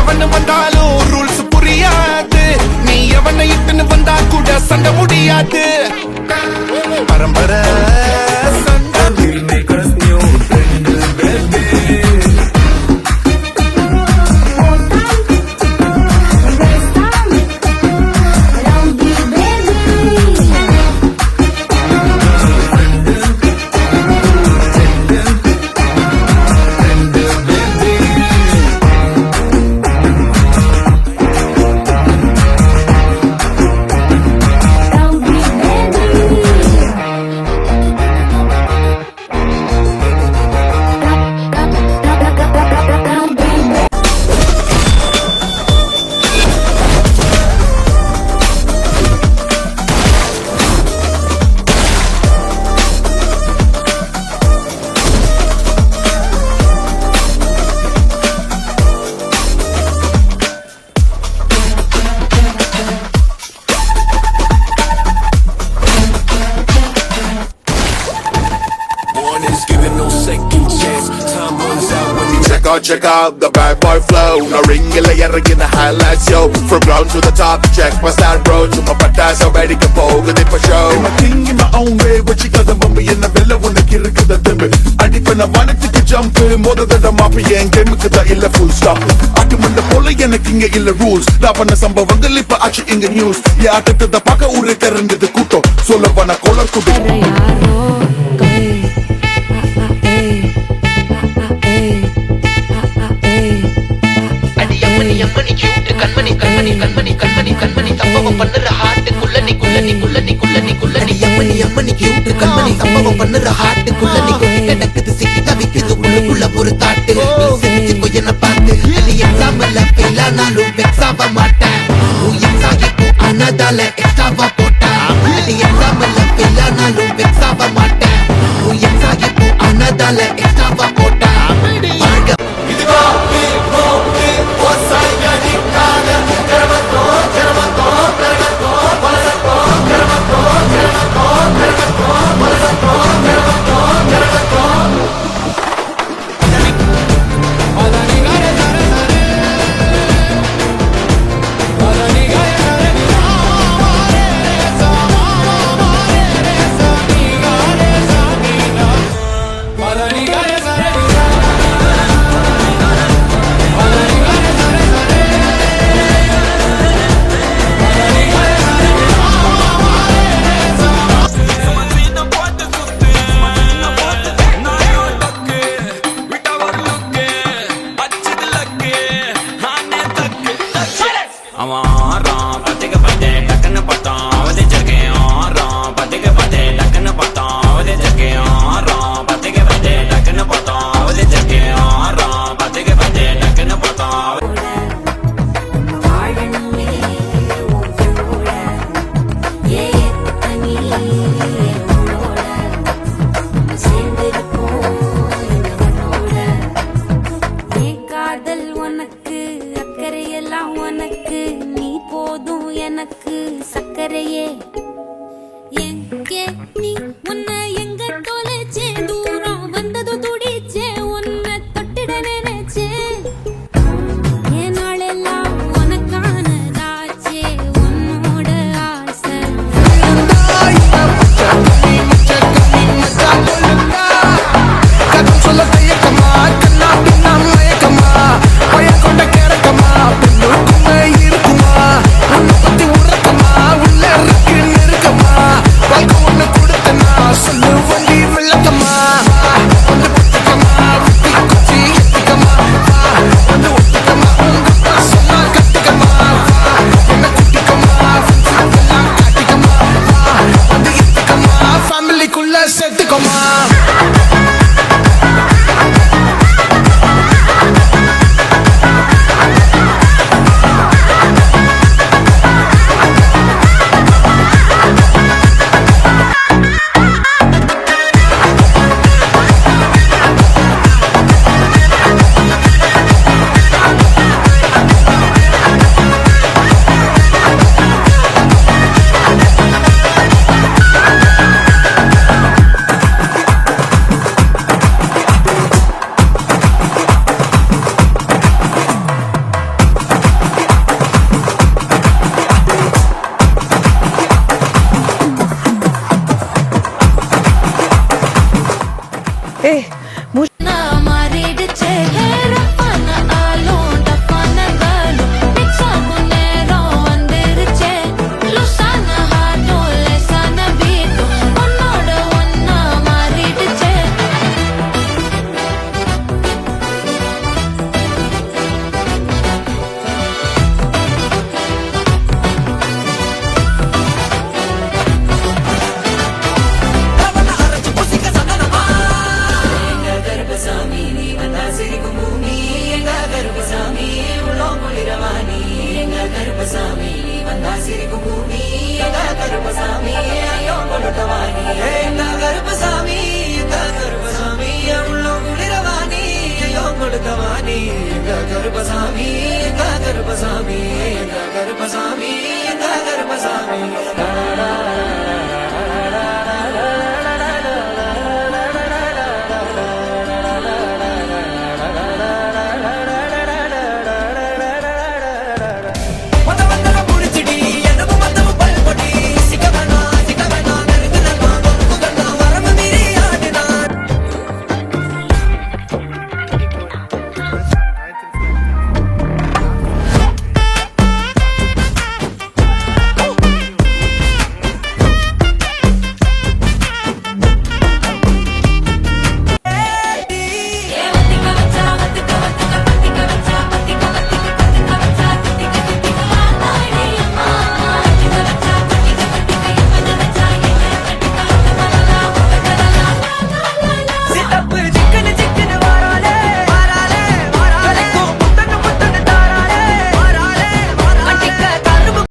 எவனு வந்தாலும் ரூல்ஸ் புரியாது. நீ எவனை இட்டுன்னு வந்தா கூட சண்டை முடியாது. பரம்பரை check out the bad boy flow. No ring illa eragin the highlights yo. From ground to the top, check my style bro. Chuma pattasa vedika pogudhu for show. I'm thinking my own way, vachikada mummy enna vella unakku irukudha thembu. Adipana vanathu jump modadada maapi en game ku da illa full stop. Atumalla pola enakku inga illa rules. Na panna sambavangal ipa achi inga news. Ya atatha paka ure karandhu kutto. Solavana collar kudu. கண்மணி சம்பவம் பண்ணுற heart குள்ளனி அம்மனி cute கண்மணி சம்பவம் பண்ணுற heart குள்ளனி கிடக்குது சிக்கி தவிக்குது உள்ளுக்குள்ள ஒரு thought செஞ்சுக்கோ என்ன பார்த்து நீ எக்ஸாம்ல ஃபெயில் ஆனாலும் வெக்ஸ் ஆக மாட்டேன். எக்ஸாகி போ ஆனதால எக்ஸ்ட்ராவா போட்டேன். நீ எக்ஸாம்ல ஃபெயில் ஆனாலும் வெக்ஸ் ஆக மாட்டேன். எக்ஸாகி போ ஆனதால எக்ஸ்ட்ராவா போட்டேன். எனக்கு சக்கரையே எங்கே நீ உன்னை எங்க தொலைச்சே தூரம் வந்தது துடிச்சே உன்னை தொட்டிட நினைச்சே என் நாளெல்லாம் உனக்கானதாச்சே உன்னோட ஆசை சொல்ல தையக்கமா கண்ணா பின்னா மயக்கமா பயம் கொண்ட கிடக்கமா இருக்குமா உன்னை பத்தி உறக்கமா உள்ள இருக்கு கருப்பசாமி வந்தா சிரிக்கும் பூமி எங்க கருப்பசாமி ஐயோ கொண்டுட்டவாணி எங்க கருப்பசாமி எங்க கருப்பசாமி உள்ள குளிரவாணி ஐயோ கொடுக்கவாணி எங்க கருப்பசாமி எங்க கருப்பசாமி எங்க கருப்பசாமி